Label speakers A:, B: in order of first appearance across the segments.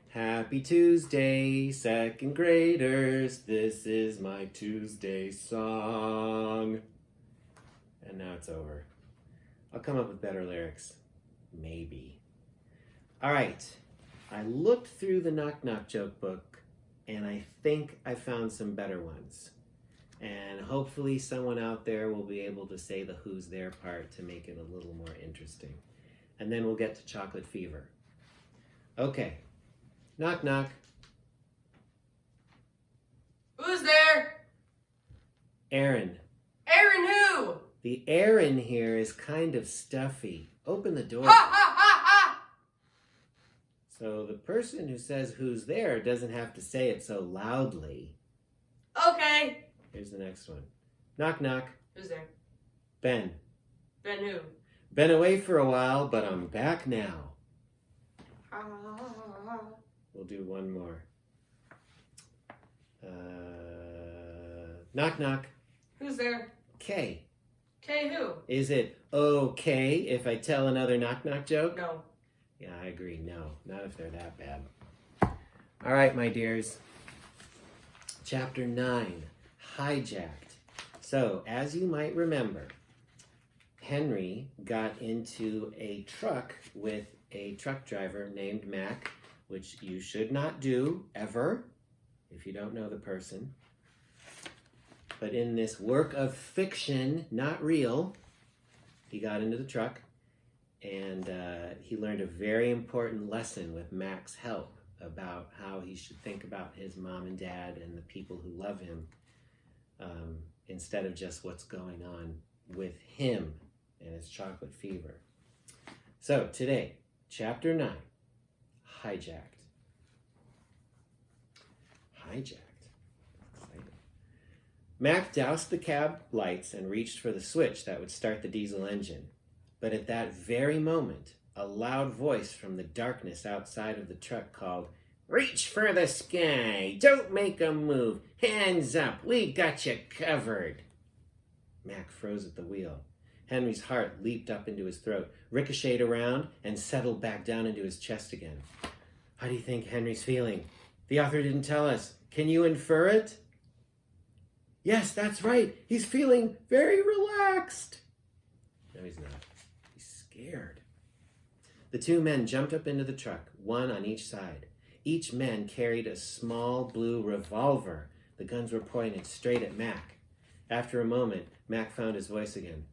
A: Happy Tuesday, second graders. This is my Tuesday song. And now it's over. I'll come up with better lyrics. Maybe. All right. I looked through the Knock Knock joke book, and I think I found some better ones. And hopefully someone out there will be able to say the who's there part to make it a little more interesting. And then we'll get to chocolate fever. Okay. Knock, knock.
B: Who's there?
A: Aaron.
B: Aaron who?
A: The air in here is kind of stuffy. Open the door.
B: Ha ha ha ha!
A: So the person who says who's there doesn't have to say it so loudly.
B: Okay.
A: Here's the next one. Knock, knock.
B: Who's there?
A: Ben.
B: Ben who?
A: Been away for a while, but I'm back now. We'll do one more. Knock, knock.
B: Who's there?
A: Kay.
B: Kay who?
A: Is it okay if I tell another knock, knock joke?
B: No.
A: Yeah, I agree. No, not if they're that bad. All right, my dears. Chapter 9, Hijacked. So, as you might remember, Henry got into a truck with a truck driver named Mac, which you should not do ever if you don't know the person. But in this work of fiction, not real, he got into the truck and he learned a very important lesson with Mac's help about how he should think about his mom and dad and the people who love him instead of just what's going on with him and his chocolate fever. So today, Chapter 9, Hijacked. Hijacked. Exciting. Mac doused the cab lights and reached for the switch that would start the diesel engine. But at that very moment, a loud voice from the darkness outside of the truck called, "Reach for the sky! Don't make a move! Hands up! We got you covered!" Mac froze at the wheel. Henry's heart leaped up into his throat, ricocheted around, and settled back down into his chest again. How do you think Henry's feeling? The author didn't tell us. Can you infer it? Yes, that's right. He's feeling very relaxed. No, he's not. He's scared. The two men jumped up into the truck, one on each side. Each man carried a small blue revolver. The guns were pointed straight at Mac. After a moment, Mac found his voice again.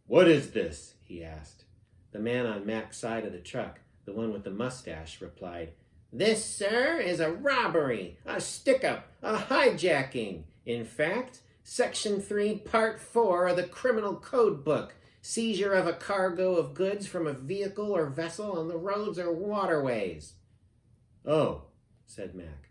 A: "What is this?" he asked. The man on Mac's side of the truck, the one with the mustache, replied, "This, sir, is a robbery, a stick-up, a hijacking. In fact, Section 3, Part 4 of the Criminal Code Book, seizure of a cargo of goods from a vehicle or vessel on the roads or waterways." "Oh," said Mac.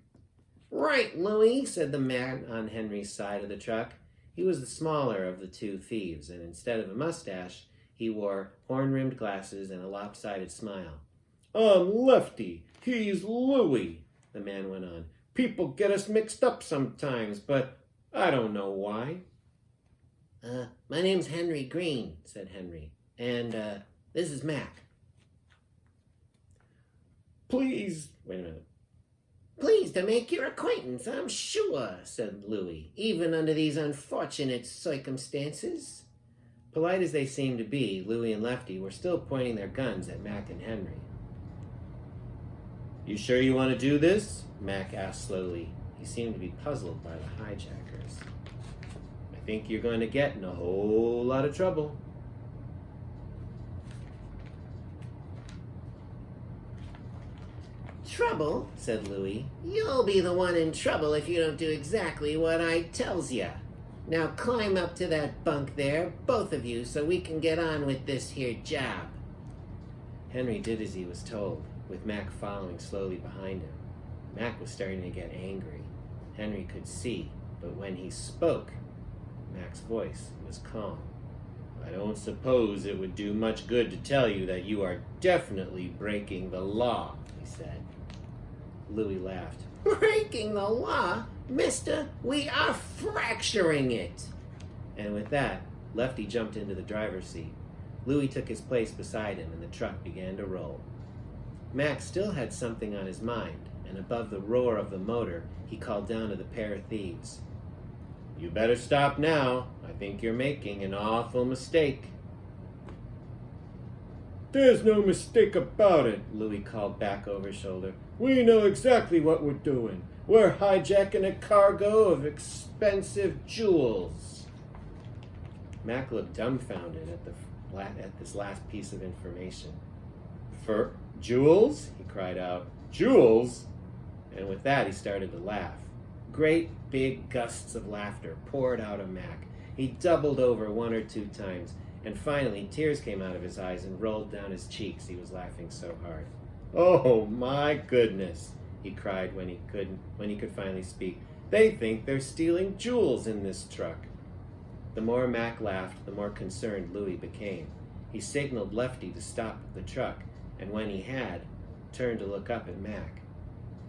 A: "Right, Louis," said the man on Henry's side of the truck. He was the smaller of the two thieves, and instead of a mustache, he wore horn-rimmed glasses and a lopsided smile. "I'm Lefty. He's Louie," the man went on. "People get us mixed up sometimes, but I don't know why." My name's Henry Green," said Henry, "and this is Mac." "Please," wait a minute. "Pleased to make your acquaintance, I'm sure," said Louis, "even under these unfortunate circumstances." Polite as they seemed to be, Louis and Lefty were still pointing their guns at Mac and Henry. "You sure you want to do this?" Mac asked slowly. He seemed to be puzzled by the hijackers. "I think you're going to get in a whole lot of trouble." "Trouble?" said Louis. "You'll be the one in trouble if you don't do exactly what I tells ya. Now climb up to that bunk there, both of you, so we can get on with this here job." Henry did as he was told, with Mac following slowly behind him. Mac was starting to get angry. Henry could see, but when he spoke, Mac's voice was calm. "I don't suppose it would do much good to tell you that you are definitely breaking the law," he said. Louis laughed. "Breaking the law? Mister, we are fracturing it." And with that, Lefty jumped into the driver's seat. Louis took his place beside him, and the truck began to roll. Mac still had something on his mind, and above the roar of the motor, he called down to the pair of thieves. "You better stop now. I think you're making an awful mistake."
C: "There's no mistake about it,"
A: Louis called back over his shoulder.
C: "We know exactly what we're doing. We're hijacking a cargo of expensive jewels."
A: Mac looked dumbfounded at this last piece of information. "For jewels?" he cried out.
C: "Jewels?"
A: And with that, he started to laugh. Great big gusts of laughter poured out of Mac. He doubled over 1 or 2 times, and finally tears came out of his eyes and rolled down his cheeks. He was laughing so hard.
C: "Oh my goodness,"
A: he cried when he could finally speak. "They think they're stealing jewels in this truck." The more Mac laughed, the more concerned Louis became. He signaled Lefty to stop the truck, and when he had, turned to look up at Mac.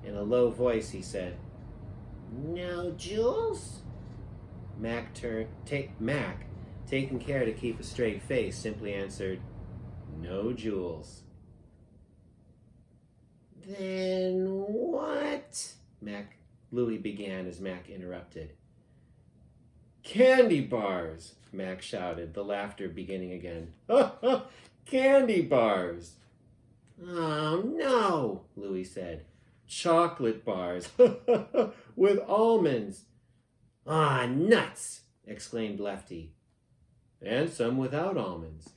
A: In a low voice, he said, "No jewels?" Mac, taking care to keep a straight face, simply answered, "No jewels." "Then what?" Louis began as Mac interrupted.
C: "Candy bars,"
A: Mac shouted, the laughter beginning again.
C: "Ha ha! Candy bars."
A: "Oh, no," Louis said.
C: "Chocolate bars with almonds."
A: "Ah, nuts!" exclaimed Lefty.
C: "And some without almonds."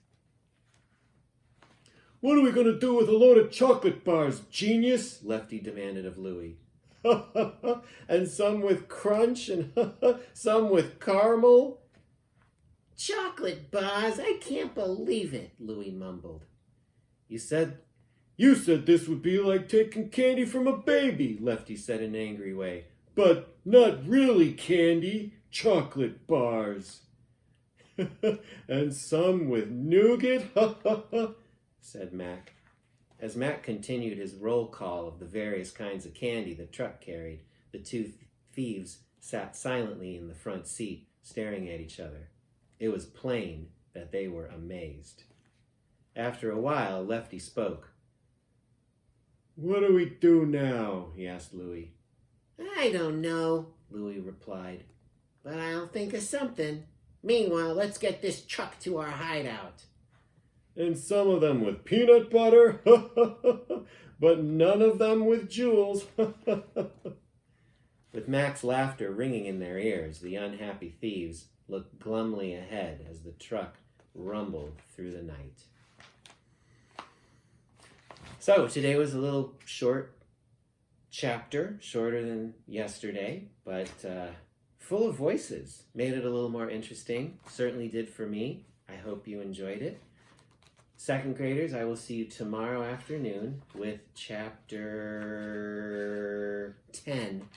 C: "What are we going to do with a load of chocolate bars, genius?"
A: Lefty demanded of Louis.
C: "And some with crunch and some with caramel."
A: "Chocolate bars? I can't believe it," Louis mumbled.
C: You said this would be like taking candy from a baby," Lefty said in an angry way. "But not really candy, chocolate bars." "And some with nougat,"
A: said Mac. As Mac continued his roll call of the various kinds of candy the truck carried, the 2 thieves sat silently in the front seat, staring at each other. It was plain that they were amazed. After a while, Lefty spoke.
C: "What do we do now?"
A: he asked Louis. "I don't know," Louis replied, "but I'll think of something. Meanwhile, let's get this truck to our hideout."
C: "And some of them with peanut butter, but none of them with jewels."
A: With Mac's laughter ringing in their ears, the unhappy thieves looked glumly ahead as the truck rumbled through the night. So today was a little short chapter, shorter than yesterday, but full of voices. Made it a little more interesting. Certainly did for me. I hope you enjoyed it. 2nd graders, I will see you tomorrow afternoon with chapter 10,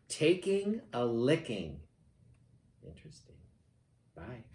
A: Taking a Licking. Interesting. Bye.